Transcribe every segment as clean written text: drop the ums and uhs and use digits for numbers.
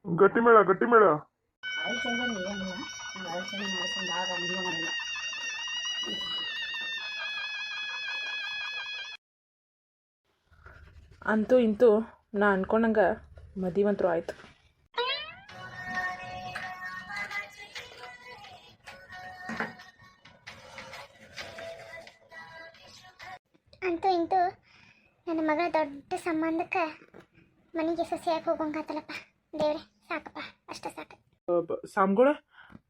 ಗಟ್ಟಿಮೇಳ ಗಟ್ಟಿಮೇಳ. ಅಳಚಂದ ಏನಿಲ್ಲ, ನಾವು ಅಳಚಂದ ಮಾಡಿಸ್ಕೊಂಡು ಆಗ ಮದುವೆ ಮಾಡಿಲ್ಲ. ಅಂತೂ ಇಂತೂ ನಾ ಅನ್ಕೊಂಡಂಗೆ ಮದುವಂತರೂ ಆಯ್ತು. ಅಂತೂ ಇಂತೂ ನನ್ನ ಮಗಳ ದೊಡ್ಡ ಸಂಬಂಧಕ್ಕೆ ಮನೆಗೆ ಸೊಸೆಯಾಗಿ ಹೋಗೋಂಗಾತಲ್ಲಪ್ಪ. ದೇವ್ರೆ ಸಾಕಪ್ಪ, ಅಷ್ಟೇ ಸಾಕು. ಸಾಮ್ಗಳ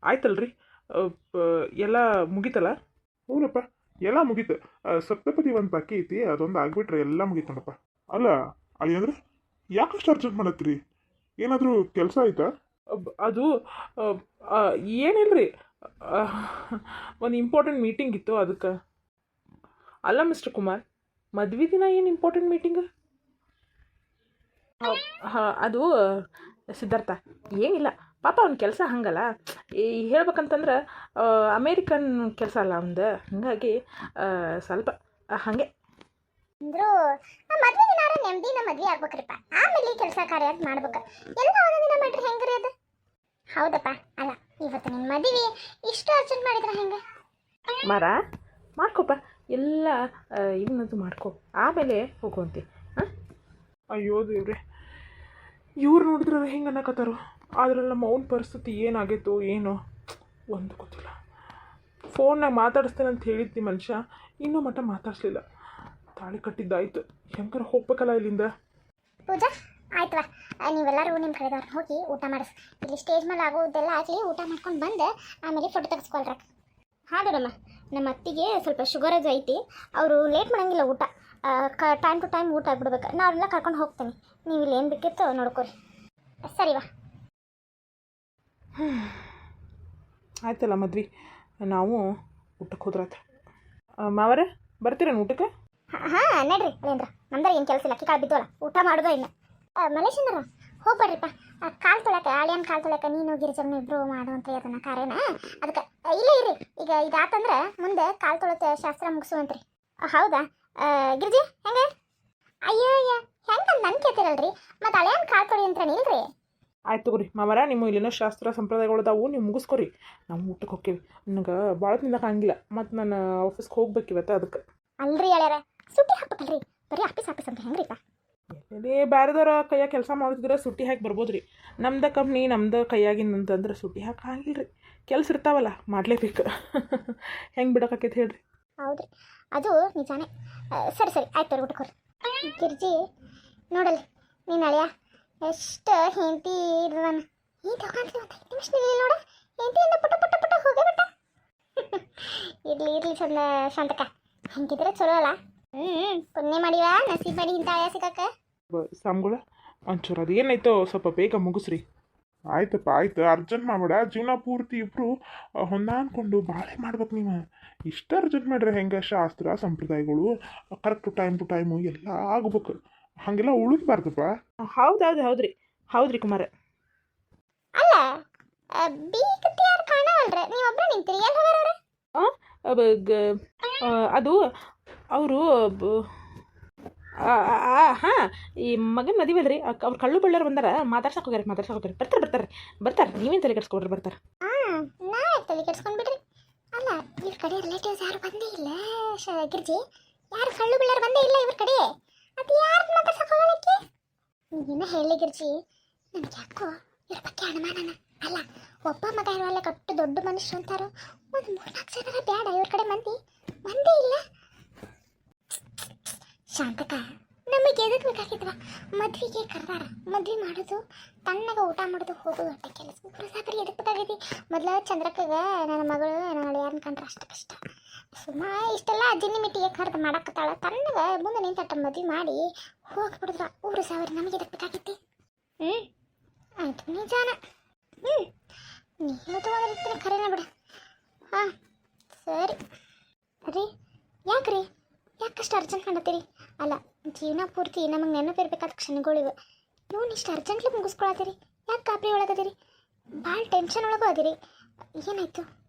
ಆಯ್ತಲ್ರಿ, ಎಲ್ಲ ಮುಗೀತಲ್ಲ? ಹ್ಞೂನಪ್ಪ, ಎಲ್ಲ ಮುಗೀತು. ಸಪ್ತಪದಿ ಒಂದು ಬಾಕಿ ಐತಿ, ಅದೊಂದು ಆಗ್ಬಿಟ್ರೆ ಎಲ್ಲ ಮುಗೀತು ನೋಡಪ್ಪ. ಅಲ್ಲ ಅಲ್ಲಿ ಅಂದ್ರೆ ಯಾಕಷ್ಟು ಅರ್ಜೆಂಟ್ ಮಾಡತ್ತೀರಿ? ಏನಾದರೂ ಕೆಲಸ ಆಯ್ತಾ? ಅದು ಏನಿಲ್ರಿ, ಒಂದು ಇಂಪಾರ್ಟೆಂಟ್ ಮೀಟಿಂಗ್ ಇತ್ತು ಅದಕ್ಕೆ. ಅಲ್ಲ ಮಿಸ್ಟರ್ ಕುಮಾರ್, ಮದ್ವೆ ದಿನ ಏನು ಇಂಪಾರ್ಟೆಂಟ್ ಮೀಟಿಂಗ್? ಅದು ಸಿದ್ಧಾರ್ಥ ಏನಿಲ್ಲ, ಪಾಪ ಅವ್ನ ಕೆಲಸ ಹಂಗಲ್ಲ. ಹೇಳ್ಬೇಕಂತಂದ್ರೆ ಅಮೇರಿಕನ್ ಕೆಲಸ ಅಲ್ಲ ಅವನದು, ಹಾಗಾಗಿ ಸ್ವಲ್ಪ ಹಾಗೆ ಅಂದರೂ ಮದುವೆ ದಿನ ನೆಮ್ಮದಿನ ಮದುವೆ ಆಗ್ಬೇಕ್ರಿಪ್ಪ, ಆಮೇಲೆ ಕೆಲಸ ಕಾರ್ಯ ಅಂತ ಮಾಡ್ಬೇಕು. ಎಲ್ಲ ಒಂದೊಂದಿನ ಮಾಡ್ರಿ ಹೆಂಗ್ರಿ ಅದು? ಹೌದಪ್ಪ. ಅಲ್ಲ ಇವತ್ತು ನಿನ್ನ ಮದುವೆ ಇಷ್ಟು ಅರ್ಜೆಂಟ್ ಮಾಡಿದ್ರೆ ಹೆಂಗೆ? ಮರ ಮಾಡ್ಕೊಪ್ಪ, ಎಲ್ಲ ಇವನದು ಮಾಡ್ಕೊ, ಆಮೇಲೆ ಹೋಗುವಂತೆ. ಹಾಂ, ಅಯ್ಯೋ ದೇವ್ರೆ, ಇವ್ರು ನೋಡಿದ್ರೆ ಹೆಂಗೆ ಅನ್ನಕತ್ತಾರೋ, ಆದ್ರೆ ನಮ್ಮ ಅವ್ನ ಪರಿಸ್ಥಿತಿ ಏನಾಗೈತೋ ಏನೋ ಒಂದು ಗೊತ್ತಿಲ್ಲ. ಫೋನ್ನಾಗ ಮಾತಾಡಿಸ್ತೇನೆ ಅಂತ ಹೇಳಿದ್ದಿ ಮನುಷ್ಯ, ಇನ್ನೂ ಮಟ್ಟ ಮಾತಾಡಿಸ್ಲಿಲ್ಲ. ತಾಳಿ ಕಟ್ಟಿದ್ದಾಯ್ತು, ಹೆಂಗಾರ ಹೋಗ್ಬೇಕಲ್ಲ ಇಲ್ಲಿಂದ. ಪೂಜಾ ಆಯ್ತವ, ನೀವೆಲ್ಲರೂ ನಿಮ್ಮ ಕಡೆದವ್ರು ಹೋಗಿ ಊಟ ಮಾಡಿಸ್. ಇಲ್ಲಿ ಸ್ಟೇಜ್ ಮೇಲೆ ಆಗೋದೆಲ್ಲ ಆಗಲಿ, ಊಟ ಮಾಡ್ಕೊಂಡು ಬಂದು ಆಮೇಲೆ ಫೋಟೋ ತೆಗೆಸ್ಕೊಳ್ರ. ಹಾಂ ನಮ್ಮ ಅತ್ತಿಗೆ ಸ್ವಲ್ಪ ಶುಗರ್ ಅದು ಐತಿ, ಅವರು ಲೇಟ್ ಮಾಡಂಗಿಲ್ಲ ಊಟ, ಟೈಮ್ ಟು ಟೈಮ್ ಊಟ ಆಗ್ಬಿಡ್ಬೇಕು. ನಾ ಅವ್ರನ್ನೆಲ್ಲ ಕರ್ಕೊಂಡು ಹೋಗ್ತೀನಿ, ನೀವು ಇಲ್ಲಿ ಏನು ಬೇಕಿತ್ತು ನೋಡ್ಕೊರಿ. ಸರಿವಾ? ಆಯ್ತಲ್ಲ ಮದ್ವೆ, ನಾವು ಊಟಕ್ಕೆ ಹೋದ್ರಾಯ್ತು. ಮಾವರೇ ಬರ್ತೀರೇನು ಊಟಕ್ಕೆ? ಹಾಂ ನಡ್ರಿ ಅದೇನ್ರ, ನಮ್ದಾರ ಏನು ಕೆಲಸ ಇಲ್ಲ, ಕಾಳು ಬಿದ್ದೋಲ್ಲ, ಊಟ ಮಾಡೋದು ಇನ್ನು. ಮಲೇಶಂದ್ರ ಹೋಗ್ಬರ್ರಿಪ್ಪ, ಕಾಲು ತೊಳಕ ಆಳಿಯನ್ ಕಾಲು ತೊಳಕ ನೀನು ಗಿರಿಜಮ್ಮನ ಇಬ್ಬರು ಮಾಡುವಂತ ಅದನ್ನ ಕಾರ್ಯನ. ಅದಕ್ಕೆ ಇಲ್ಲ ಇರಿ, ಈಗ ಇದಾತಂದ್ರೆ ಮುಂದೆ ಕಾಲು ತೊಳತ ಶಾಸ್ತ್ರ ಮುಗಿಸುವಂತ್ರಿ. ಹೌದಾ ಗಿರಿಜಿ, ಹೆಂಗೆ? ಅಯ್ಯೋ ಹೆಂಗೆ ನನ್ನ ಕೇಳ್ತಿರಲ್ರಿ, ಮತ್ತು ಹಳೆಯನ್ ಕಾಲು ತೊಳಿ ಅಂತ ಇಲ್ರಿ. ಆಯ್ತು ತಗೋರಿ ಮಾವರ, ನಿಮ್ಮ ಇಲ್ಲಿನ ಶಾಸ್ತ್ರ ಸಂಪ್ರದಾಯಗಳದಾವು, ನೀವು ಮುಗಿಸ್ಕೊರಿ, ನಾವು ಊಟಕ್ಕೆ ಹೋಗ್ತೀವಿ. ನನಗೆ ಭಾಳ ತಿನ್ನಕ್ಕೆ ಹಂಗಿಲ್ಲ, ಮತ್ತು ನಾನು ಆಫೀಸ್ಗೆ ಹೋಗ್ಬೇಕು ಇವತ್ತು, ಅದಕ್ಕೆ. ಅಲ್ರಿ ಹೇಳ್ಯಾರ ಸುಟ್ಟಿ ಹಾಕ್ಬೇಕಲ್ರಿ, ಬರೀ ಆಫೀಸ್ ಅಂತ ಹೆಂಗ್ರಿಪ್ಪ? ಎಲ್ಲೇ ಬೇರೆದವ್ರ ಕೈಯಾಗ ಕೆಲಸ ಮಾಡ್ತಿದ್ರೆ ಸುಟ್ಟಿ ಹಾಕಿ ಬರ್ಬೋದು ರೀ. ನಮ್ದು ಕಂಪ್ನಿ ನಮ್ದು ಕೈಯಾಗಿಂದಂತಂದ್ರೆ ಸುಟ್ಟಿ ಹಾಕಿ ಹಂಗಿಲ್ಲ ರೀ, ಕೆಲಸ ಇರ್ತಾವಲ್ಲ ಮಾಡಲೇಬೇಕು. ಹೆಂಗೆ ಬಿಡೋಕ್ಕಾಕೈತೆ ಹೇಳ್ರಿ? ಹೌದ್ರಿ, ಅದು ನಿಜಾನೇ. ಸರಿ ಆಯ್ತು ಊಟಕ್ಕೆ ಹೋರಿ. ಗಿರ್ಜಿ ನೋಡಲ್ಲಿ ನೀನು ಅಳಿಯ ಎಷ್ಟು ಹೆಂಡತಿ ಇರ್ದಾನ, ಈ ತಗೊಂಡ್ಲಿ ಒಂದು 5 ನಿಮಿಷ ನೋಡ, ಹೆಂಡತಿಯಿಂದ ಪುಟ್ಟ ಹೋಗೇ ಬಿಟ್ಟ. ಇರ್ಲಿ ಚಂದ ಶಾಂತಕ, ಹಂಗಿದ್ರೆ ಚಲೋ ಅಲ್ಲ. ಪುಣ್ಯ ಮಾಡಿವ, ನಸೀಬ್ ಮಾಡಿ ಇಂಥ ಆಯ ಸಿಕ್ಕಕ್ಕ. ಸಾಮ್ಗಳ ಒಂಚೂರು ಅದು ಏನಾಯ್ತೋ ಸ್ವಲ್ಪ ಬೇಗ ಮುಗಿಸ್ರಿ. ಆಯ್ತಪ್ಪ ಆಯ್ತು, ಅರ್ಜೆಂಟ್ ಮಾಡಬೇಡ. ಜೀವನ ಪೂರ್ತಿ ಇಬ್ಬರು ಹೊಂದಾನ್ಕೊಂಡು ಬಾಳೆ ಮಾಡ್ಬೇಕು. ನೀವು ಇಷ್ಟು ಅರ್ಜೆಂಟ್ ಮಾಡ್ರೆ ಹೆಂಗೆ? ಶಾಸ್ತ್ರ ಸಂಪ್ರದಾಯಗಳು ಕರೆಕ್ಟು ಟೈಮ್ ಟು ಟೈಮು ಎಲ್ಲ ಆಗ್ಬೇಕು, ಹಾಗೆಲ್ಲ ಉಳಿದ್ಬಾರ್ದಪ್ಪ. ಹೌದ್ರಿ ಕುಮಾರ. ಅಲ್ಲ ಬೀಗತ್ತೆ ಯಾರು ಕಾಣವಲ್ರೆ, ನೀವೊಬ್ಬರು ನಿಂತೀರಿ, ಎಲ್ಲಿ ಹೋಗ್ಯಾರ? ಅದು ಅವರು ಹಾಂ, ಈ ಮಗನ ಮದುವೆ ಅಲ್ರಿ, ಅವ್ರು ಕಳ್ಳು ಬಳ್ಳಾರು ಬಂದಾರ, ಮಾತಾಡ್ಸಕ್ಕೆ ಹೋಗ್ಯಾರ. ಬರ್ತಾರೆ, ನೀವೇನು ತಲೆ ಕೆಡ್ಸ್ಕೊಡ್ರಿ, ಬರ್ತಾರೆ. ನಾ ತಲೆ ಕೆಡ್ಸ್ಕೊಂಡ್ಬಿಡ್ರಿ. ಅಲ್ಲ ಇವ್ರ ಕಡೆ ರಿಲೇಟಿವ್ಸ್ ಯಾರು ಬಂದೇ ಇಲ್ಲ ಗಿರ್ಜಿ, ಯಾರು ಕಳ್ಳು ಬಳ್ಳಾರು ಬಂದೇ ಇಲ್ಲ ಇವ್ರ ಕಡೆ, ಅದು ಯಾರು ಮಾತಾಡ್ಸಕ್ಕೆ ಹೋಗೋಣಕ್ಕೆ? ನೀವೇನ ಹೇಳಿ ಗಿರ್ಜಿ, ನನ್ಗೆ ಯಾಕೋ ಇವ್ರ ಬಗ್ಗೆ ಅನುಮಾನನ. ಅಲ್ಲ ಒಬ್ಬ ಮಗ ಇರುವಲ್ಲ ಕಟ್ಟು ದೊಡ್ಡ ಮನುಷ್ಯರು ಅಂತಾರೋ, ಒಂದು 3-4 ಜನರ ಬೇಡ ಇವ್ರ ಕಡೆ ಮಂದಿ ಇಲ್ಲ. ಶಾಂತಕ, ನಮಗೆ ಎದಕ್ಕೆ ಬೇಕಾಗಿದ್ವ? ಮದ್ವೆಗೆ ಕರ್ದಾರ, ಮದ್ವೆ ಮಾಡೋದು, ತಣ್ಣಗೆ ಊಟ ಮಾಡೋದು, ಹೋಗೋದು ಅಷ್ಟೇ ಕೆಲಸ. ಪ್ರಸಾದರಿ ಎದಕ್ಕೆ ಬೇಕಾಗೈತಿ? ಮೊದಲ ಚಂದ್ರಕ್ಕಗ ನನ್ನ ಮಗಳು ನನ್ನ ಯಾರನ್ನ ಕಂಡ್ರೆ ಅಷ್ಟು ಕಷ್ಟ. ಇಷ್ಟೆಲ್ಲ ಅಜ್ಜಿನಿ ಮಿಟ್ಟಿಗೆ ಕರೆದು ಮಾಡಕತ್ತಾಳ, ತಣ್ಣಗೆ ಮುಂದೆ ನಿಂತಟ್ಟ ಮದ್ವೆ ಮಾಡಿ ಹೋಗ್ಬಿಡಿದ್ರ ಊರು ಸಾವಿರ. ನಮಗೆ ಎದಕ್ಕೆ ಬೇಕಾಗೈತಿ? ಆಯ್ತು ನಿಜಾನ. ನೀನು ತಗೊಂಡಿರ್ತೀನಿ ಖರೇನ ಬಿಡ. ಹಾಂ ಸರಿ ರೀ. ಯಾಕಷ್ಟು ಅರ್ಜೆಂಟ್ ಮಾಡತ್ತೀರಿ? ಅಲ್ಲ ಜೀವನ ಪೂರ್ತಿ ನಮಗೆ ನೆನಪಿರ್ಬೇಕಾದ ಕ್ಷಣಗಳಿವೆ, ಇವನು ಇಷ್ಟು ಅರ್ಜೆಂಟ್ಲಿ ಮುಗಿಸ್ಕೊಳತ್ತೀರಿ? ಯಾಕೆ ಕಾಪಿ ಒಳಗದಿರಿ? ಭಾಳ ಟೆನ್ಷನ್ ಒಳಗೂ ಅದಿರಿ. ಏನಾಯ್ತು?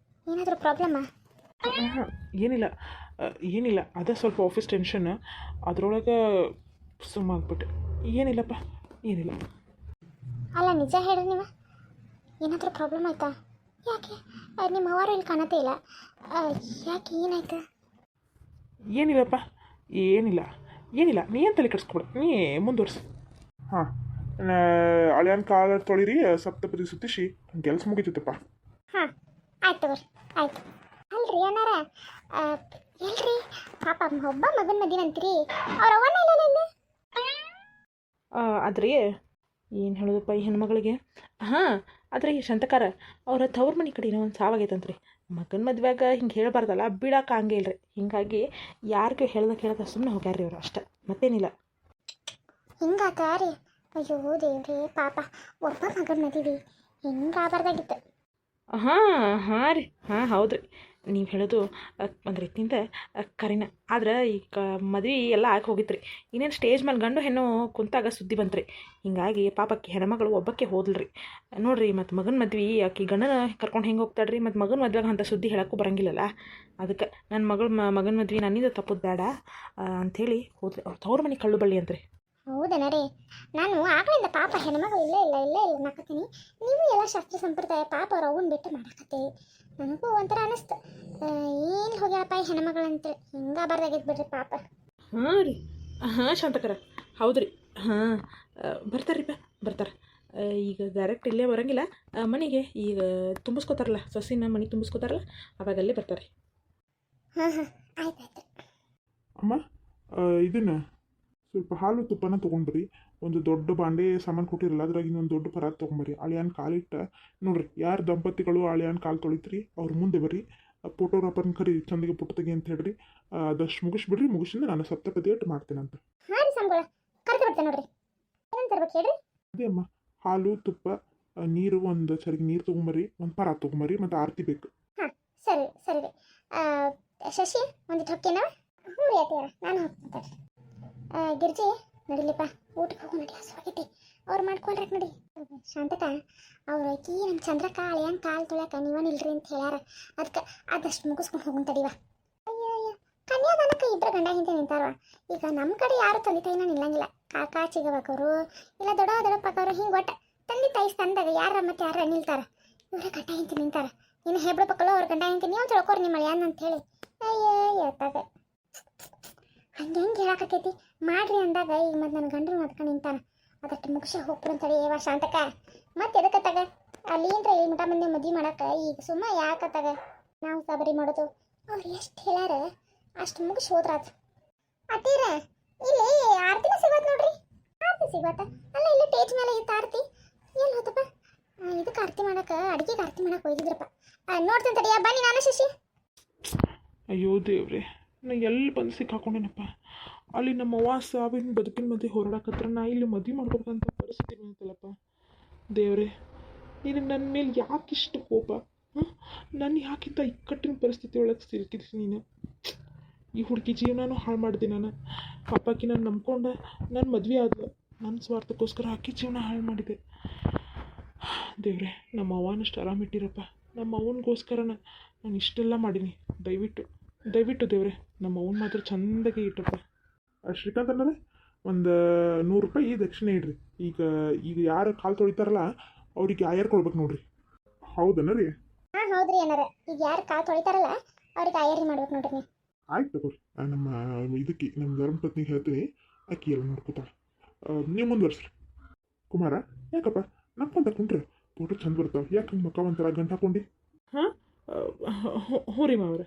ಏನಾದರೂ ಪ್ರಾಬ್ಲಮ್ಮಾ? ಏನಿಲ್ಲ, ಅದೇ ಸ್ವಲ್ಪ ಆಫೀಸ್ ಟೆನ್ಷನ್, ಅದರೊಳಗೆ ಸುಮ್ಮಾಗ್ಬಿಟ್ಟೆ. ಏನಿಲ್ಲಪ್ಪ, ಏನಿಲ್ಲ. ಅಲ್ಲ ನಿಜ ಹೇಳ್ರಿ ನೀವು, ಏನಾದರೂ ಪ್ರಾಬ್ಲಮ್ ಆಯ್ತಾ? ಯಾಕೆ ನಿಮ್ಮ ಅವರು ಇಲ್ಲಿ ಕಾಣತ್ತೇ ಇಲ್ಲ, ಯಾಕೆ ಏನಾಯ್ತು? ಏನಿಲ್ಲಪ್ಪ, ಏನಿಲ್ಲ ಏನಿಲ್ಲ, ನೀ ಏನು ತಲೆ ಕೆಡಿಸ್ಕೊಬೇಡ, ನೀ ಮುಂದುವರ್ಸು. ಹಾಂ, ಹಳೆಯನ್ ಕಾಲ ತೊಳಿರಿ, ಸಪ್ತಪದಿ ಸುತ್ತಿಸಿ ಕೆಲಸ ಮುಗಿತೈತಪ್ಪ. ಹಾಂ ಆಯ್ತು ತಗೋರಿ, ಆಯ್ತು. ಅಲ್ರಿ ಅಣ್ಣಾರ, ಎಲ್ರಿ ಪಾಪ ಒಬ್ಬ ಮಗನ ಮದಿನ ಅಂತೀರಿ, ಅವ್ರ ಅವನ ಇಲ್ಲ ಇಲ್ಲಿ. ಆದ್ರೆ ಏನು ಹೇಳೋದಪ್ಪ ಈ ಹೆಣ್ಮಗಳಿಗೆ. ಹಾಂ, ಆದರೆ ಈ ಶಂತಕಾರ ಅವ್ರ ತವ್ರ ಮನೆ ಕಡೆನೋ ಒಂದು ಸಾವಾಗೈತಂತ್ರಿ. ಮಗನ ಮದ್ವೆಗ ಹಿಂಗೆ ಹೇಳಬಾರ್ದಲ್ಲ, ಬಿಡಾಕ ಹಂಗೆ ಇಲ್ರಿ. ಹಿಂಗಾಗಿ ಯಾರಿಗೂ ಹೇಳ್ದ ಸುಮ್ಮನೆ ಹೋಗ್ಯಾರ್ರಿ ಅವ್ರು ಅಷ್ಟೆ, ಮತ್ತೇನಿಲ್ಲ. ಹಿಂಗಾತ ರೀ? ಅಯ್ಯೋ ದೇವ್ರಿ, ಪಾಪ ಒಬ್ಬ ಮಗನ ಮದುವೆ ಹಿಂಗಾಗಬಾರ್ದಾಗಿತ್ತು. ಹಾಂ ರೀ, ಹಾಂ ಹೌದು ರೀ, ನೀವು ಹೇಳೋದು ಒಂದು ರೀತಿಯಿಂದ ಕರಿನ. ಆದ್ರೆ ಈಗ ಮದ್ವೆ ಎಲ್ಲ ಆಗಿ ಹೋಗಿತ್ತು ರೀ. ಇನ್ನೇನು ಸ್ಟೇಜ್ ಮೇಲೆ ಗಂಡು ಹೆಣ್ಣು ಕುಂತಾಗ ಸುದ್ದಿ ಬಂತು ರೀ. ಹಿಂಗಾಗಿ ಪಾಪಕ್ಕೆ ಹೆಣ್ಮಗಳು ಒಬ್ಬಕ್ಕೆ ಹೋದ್ಲ್ರಿ ನೋಡ್ರಿ. ಮತ್ತು ಮಗನ ಮದ್ವೆ ಆಕಿ ಗಂಡನ ಕರ್ಕೊಂಡು ಹೆಂಗೆ ಹೋಗ್ತಾಳ್ರಿ, ಮತ್ತು ಮಗನ ಮದ್ವೆಗೆ ಅಂಥ ಸುದ್ದಿ ಹೇಳೋಕ್ಕೂ ಬರಂಗಿಲ್ಲಲ್ಲ. ಅದಕ್ಕೆ ನನ್ನ ಮಗನ ಮದ್ವೆ ನನ್ನಿಂದ ತಪ್ಪೋದು ಬೇಡ ಅಂಥೇಳಿ ಹೋದ್ರಿ. ಅವ್ರು ತವ್ರ ಮನೆ ಕಳ್ಳು ಬಳ್ಳಿ ಅಂತ್ರಿ. ಹೌದನ ರೀ, ನಾನು ಆಗಲಿಂದ ಪಾಪ ಹೆಣ್ಮಗಳು ಇಲ್ಲೇ ಇಲ್ಲ ಅನ್ನಕತ್ತೀನಿ. ನೀವು ಎಲ್ಲ ಶಾಸ್ತ್ರ ಸಂಪ್ರದಾಯ ಪಾಪ ಅವ್ರು ಅವನ್ನ ಬಿಟ್ಟು ಮಾಡಕತ್ತೀವಿ. ನನಗೂ ಒಂಥರ ಅನ್ನಿಸ್ತು, ಏನು ಹೋಗ್ಯಾಳಪ್ಪ ಈ ಹೆಣ್ಮಗಳು ಅಂತೇಳಿ. ಹಿಂಗಾಗಬಾರ್ದಾಗಿತ್ತು ಬಿಡ್ರಿ ಪಾಪ. ಹಾಂ ರೀ, ಹಾಂ ಶಾಂತಕರ, ಹೌದು ರೀ. ಹಾಂ ಬರ್ತಾರ್ರಿಪ್ಪ, ಬರ್ತಾರೆ. ಈಗ ಡೈರೆಕ್ಟ್ ಇಲ್ಲೇ ಬರೋಂಗಿಲ್ಲ, ಮನೆಗೆ ಈಗ ತುಂಬಿಸ್ಕೋತಾರಲ್ಲ, ಸೊಸಿನ ಮನೆಗೆ ತುಂಬಿಸ್ಕೋತಾರಲ್ಲ, ಅವಾಗ ಅಲ್ಲೇ ಬರ್ತಾರೆ. ಹಾಂ ಆಯ್ತು. ಅಮ್ಮ, ಇದನ್ನು ಸ್ವಲ್ಪ ಹಾಲು ತುಪ್ಪನ ತೊಗೊಂಡ್ಬರಿ. ಒಂದು ದೊಡ್ಡ ಬಾಂಡೆ ಸಾಮಾನು ಕೊಟ್ಟಿರಲ್ಲ, ಅದ್ರಾಗ ಇನ್ನೊಂದು ದೊಡ್ಡ ಪರಾತ್ ತೊಗೊಂಬರಿ. ಹಳೆಯನ್ ಕಾಲಿಟ್ಟ ನೋಡ್ರಿ, ಯಾರು ದಂಪತಿಗಳು ಹಳೆಯನ್ ಕಾಲು ತೊಳಿತ್ರಿ ಅವ್ರು ಮುಂದೆ ಬರ್ರಿ. ಫೋಟೋಗ್ರಾಫರ್ನ ಕರಿ, ಚಂದಿಗೆ ಪುಟ್ಟ ತೆಗಿ ಅಂತ ಹೇಳ್ರಿ. ಅದಷ್ಟು ಮುಗಿಸ್ಬಿಡ್ರಿ. ಮುಗಿಸಿಂದ ನಾನು ಸಪ್ತಪದಿ ಅಟ್ಟು ಮಾಡ್ತೇನಂತ. ಹಾಂ ರೀ ಸಂಬಳ ಕರೆದು ಬಿಡ್ತೇನೆ ನೋಡ್ರಿ. ಏನಂತ ತರ್ಬೇಕು ಹೇಳ್ರಿ? ಅದೇ ಅಮ್ಮ, ಹಾಲು ತುಪ್ಪ ನೀರು, ಒಂದು ಚರಿಗೆ ನೀರು ತೊಗೊಂಬರಿ, ಒಂದು ಪರಾತ್ ತೊಗೊಂಬರಿ, ಮತ್ತು ಆರತಿ ಬೇಕು. ಹಾಂ ಸರಿ ರೀ. ಶಶಿ ಒಂದಿಟ್ಟು ಹೊಕ್ಕೇನ? ಹ್ಞೂ ರೀ ಅತ್ತೆಯರ, ನಾನು ಹೋಗ್ತೀನಿ. ಗಿರ್ಜಿ ನಡಿಲಿಪ್ಪ, ಊಟಕ್ಕೆ ಹೋಗು ನಡಿ, ಹಸುವಾಗೈತಿ. ಅವ್ರು ಮಾಡ್ಕೊಳ್ರಕ್ಕೆ ನಡಿ. ಶಾಂತಕ ಅವ್ರು ಐಕಿ ನಮ್ಮ ಚಂದ್ರಕ್ಕ ಹಳೆಯಂಗೆ ಕಾಲು ತೊಳ್ಯಾಕ ನೀವನಿಲ್ರಿ ಅಂತ ಹೇಳ್ಯಾರ. ಅದಕ್ಕೆ ಅದಷ್ಟು ಮುಗಿಸ್ಕೊಂಡು ಹೋಗುನ್ ತಡಿವ. ಅಯ್ಯ ಕನ್ಯಾದಾನಕ್ಕೆ ಇಬ್ಬರು ಗಂಡ ಹಿಂದೆ ನಿಂತಾರವ. ಈಗ ನಮ್ಮ ಕಡೆ ಯಾರು ತಂದೆ ತಾಯಿನ ನಿಲ್ಲಂಗಿಲ್ಲ. ಕಾಕಾ ಚಿಗಬೇಕವರು ಇಲ್ಲ ದೊಡ್ಡಪ್ಪಕ್ಕವರು, ಹಿಂಗೆ ಒಟ್ಟು ತಂದೆ ತಾಯಿ ತಂದಾಗ ಯಾರ ಮತ್ತೆ ಯಾರ ನಿಲ್ತಾರ. ಇವರೇ ಗಂಡ ಹಿಂದೆ ನಿಂತಾರ. ಇನ್ನು ಹೆಬ್ಳು ಪಕ್ಕಲು ಅವ್ರ ಗಂಡ ಹಿಂದೆ ನೀವು ತಿಳ್ಕೊರಿ ನಿಮ್ಮ ಯಾನ್ ಅಂತ ಹೇಳಿ. ಅಯ್ಯತ್ತಾಗ ಹಂಗೆ ಹೆಂಗೆ ಹೇಳಾಕತ್ತೈತಿ ಮಾಡ್ರಿ ಅಂದಾಗ ಈಗ ಮತ್ತೆ ನನ್ನ ಗಂಡರು ಮದ್ಕೊಂಡು ನಿಂತಾನ. ಅದಷ್ಟು ಮುಗಿಸಿ ಹೋಗ್ಬಿಡು ಅಂತೇಳಿ ಏವ ಶಾಂತಕ. ಮತ್ತೆ ಎದಕ್ಕತ್ತಾಗ ಅಲ್ಲಿ ಏನ್ರ ಇಲ್ಲಿ ಮುಟ ಮಂದಿ ಮದ್ವೆ ಮಾಡಕ್ಕೆ ಈಗ ಸುಮ್ಮ ಯಾಕತ್ತಾಗ ನಾವು ಸಾಬರಿ ಮಾಡೋದು. ಅವ್ರು ಎಷ್ಟು ಹೇಳ್ಯಾರ ಅಷ್ಟು ಮುಗಿಸಿ ಹೋದ್ರಾತು. ಅತ್ತೀರ ಇಲ್ಲಿ ಆರತಿನ ಸಿಗೋತ್ ನೋಡ್ರಿ. ಆರತಿ ಸಿಗೋತ ಅಲ್ಲ, ಇಲ್ಲಿ ಟೇಜ್ ಮೇಲೆ ಇತ್ತು ಆರತಿ. ಎಲ್ಲಿ ಹೋತಪ್ಪ? ಇದಕ್ಕೆ ಆರತಿ ಮಾಡಕ್ಕೆ, ಅಡುಗೆಗೆ ಆರತಿ ಮಾಡಕ್ಕೆ ಹೋಗಿದ್ರಪ್ಪ. ನೋಡ್ತೀನಿ ತಡಿಯ, ಬನ್ನಿ ನಾನು ಶಶಿ. ಅಯ್ಯೋ ದೇವ್ರೆ, ನಾ ಎಲ್ಲಿ ಬಂದು ಸಿಕ್ಕಾಕೊಂಡೇನಪ್ಪ. ಅಲ್ಲಿ ನಮ್ಮ ಅವ್ವ ಸಾವಿನ ಬದುಕಿನ ಮಧ್ಯೆ ಹೋರಾಡಕತ್ರ ನಾ ಇಲ್ಲಿ ಮದುವೆ ಮಾಡ್ಬೇಕಂತ ಪರಿಸ್ಥಿತಿ ಬಂತಲ್ಲಪ್ಪ. ದೇವ್ರೆ, ನೀನು ನನ್ನ ಮೇಲೆ ಯಾಕಿಷ್ಟು ಕೋಪ? ನನ್ನ ಯಾಕಿಂತ ಇಕ್ಕಟ್ಟಿನ ಪರಿಸ್ಥಿತಿ ಒಳಗೆ ಸಿಲುಕಿದ್ರಿ ನೀನು. ಈ ಹುಡುಗಿ ಜೀವನನೂ ಹಾಳು ಮಾಡಿದೆ ನಾನು. ಪಾಪಾಕಿ ನಾನು ನಂಬ್ಕೊಂಡೆ ನನ್ನ ಮದುವೆ ಆದ್ಲು. ನನ್ನ ಸ್ವಾರ್ಥಕ್ಕೋಸ್ಕರ ಆಕಿ ಜೀವನ ಹಾಳು ಮಾಡಿದೆ. ದೇವ್ರೆ, ನಮ್ಮ ಅವ್ವನಷ್ಟು ಆರಾಮಿಟ್ಟಿರಪ್ಪ. ನಮ್ಮ ಅವನಿಗೋಸ್ಕರ ನಾನು ಇಷ್ಟೆಲ್ಲ ಮಾಡೀನಿ. ದಯವಿಟ್ಟು ದೇವ್ರೆ, ನಮ್ಮ ಅವ್ನ ಮಾತ್ರ ಚಂದಾಗೆ ಇಟ್ಟಪ್ಪ. ಶ್ರೀಕಾಂತ್ ಅನ್ನೋದೇ ಒಂದು 100 ರೂಪಾಯಿ ದಕ್ಷಿಣೆ ಇಡ್ರಿ. ಈಗ ಯಾರು ಕಾಲು ತೊಳಿತಾರಲ್ಲ ಅವ್ರಿಗೆ ಆಯರ್ ಕೊಡ್ಬೇಕು ನೋಡ್ರಿ. ಹೌದನ್ನ ರೀ? ಹಾಂ ಹೌದ್ರಿ ಏನಾರ. ಈಗ ಯಾರು ಕಾಲು ತೊಳಿತಾರಲ್ಲ ಅವ್ರಿಗೆ ಆಯರಿ ಮಾಡ್ಬೇಕು ನೋಡ್ರಿ ನೀವು. ಆಯ್ತು ತಗೋರಿ, ನಮ್ಮ ನಮ್ಮ ಧರ್ಮಪತ್ನಿಗೆ ಹೇಳ್ತೀನಿ, ಅಕ್ಕಿ ಎಲ್ಲ ನೋಡ್ಕೊತಾಳೆ. ನೀವು ಮುಂದುವರ್ಸ್ರಿ. ಕುಮಾರ, ಯಾಕಪ್ಪ ನಕ್ಕೊಂತ ಕುಂಟ್ರೆ ಫೋಟೋ ಚಂದ ಬರ್ತಾವೆ, ಯಾಕೆ ಹಂಗೆ ಮಕ್ಕ ಒಂಥರ ಗಂಟು ಹಾಕೊಂಡು? ಹಾಂ ಹ್ಞೂ ರೀ ಮಾವ್ರೆ.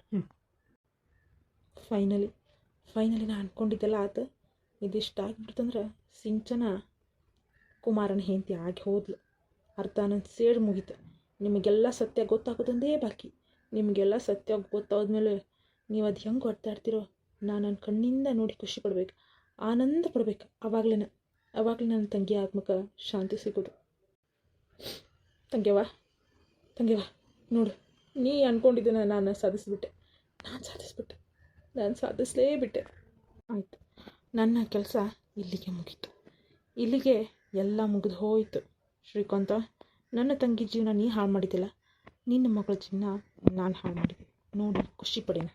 ಫೈನಲಿ ನಾನು ಅಂದ್ಕೊಂಡಿದ್ದೆಲ್ಲ ಆತು. ಇದಿಷ್ಟು ಆಗಿಬಿಡ್ತಂದ್ರೆ ಸಿಂಚನ ಕುಮಾರನ ಹೆಂಡತಿ ಆಗಿ ಹೋದ್ಲು. ಅರ್ಥ ನನ್ನ ಸೇಡು ಮುಗೀತು. ನಿಮಗೆಲ್ಲ ಸತ್ಯ ಗೊತ್ತಾಗೋದೊಂದೇ ಬಾಕಿ. ನಿಮಗೆಲ್ಲ ಸತ್ಯ ಗೊತ್ತಾದ್ಮೇಲೆ ನೀವು ಅದು ಹೆಂಗೆ ಹೊರ್ತಾಡ್ತಿರೋ ನಾನು ನನ್ನ ಕಣ್ಣಿಂದ ನೋಡಿ ಖುಷಿ ಪಡ್ಬೇಕು, ಆನಂದ ಪಡ್ಬೇಕು. ಆವಾಗಲೇ ನನ್ನ ತಂಗಿ ಆತ್ಮಕ್ಕೆ ಶಾಂತಿ ಸಿಗೋದು. ತಂಗ್ಯವ್ವ ನೋಡು, ನೀ ಅಂದ್ಕೊಂಡಿದ್ದನ್ನು ನಾನು ಸಾಧಿಸಲೇಬಿಟ್ಟೆ. ಆಯಿತು, ನನ್ನ ಕೆಲಸ ಇಲ್ಲಿಗೆ ಮುಗೀತು. ಇಲ್ಲಿಗೆ ಎಲ್ಲ ಮುಗಿದು ಹೋಯಿತು. ಶ್ರೀಕಾಂತ, ನನ್ನ ತಂಗಿ ಜೀವನ ನೀ ಹಾಳು ಮಾಡಿದ್ದಿಲ್ಲ, ನಿನ್ನ ಮಗಳ ಜೀವನ ನಾನು ಹಾಳು ಮಾಡಿದ್ದೆ. ನೋಡಿ ಖುಷಿ ಪಡಿನ.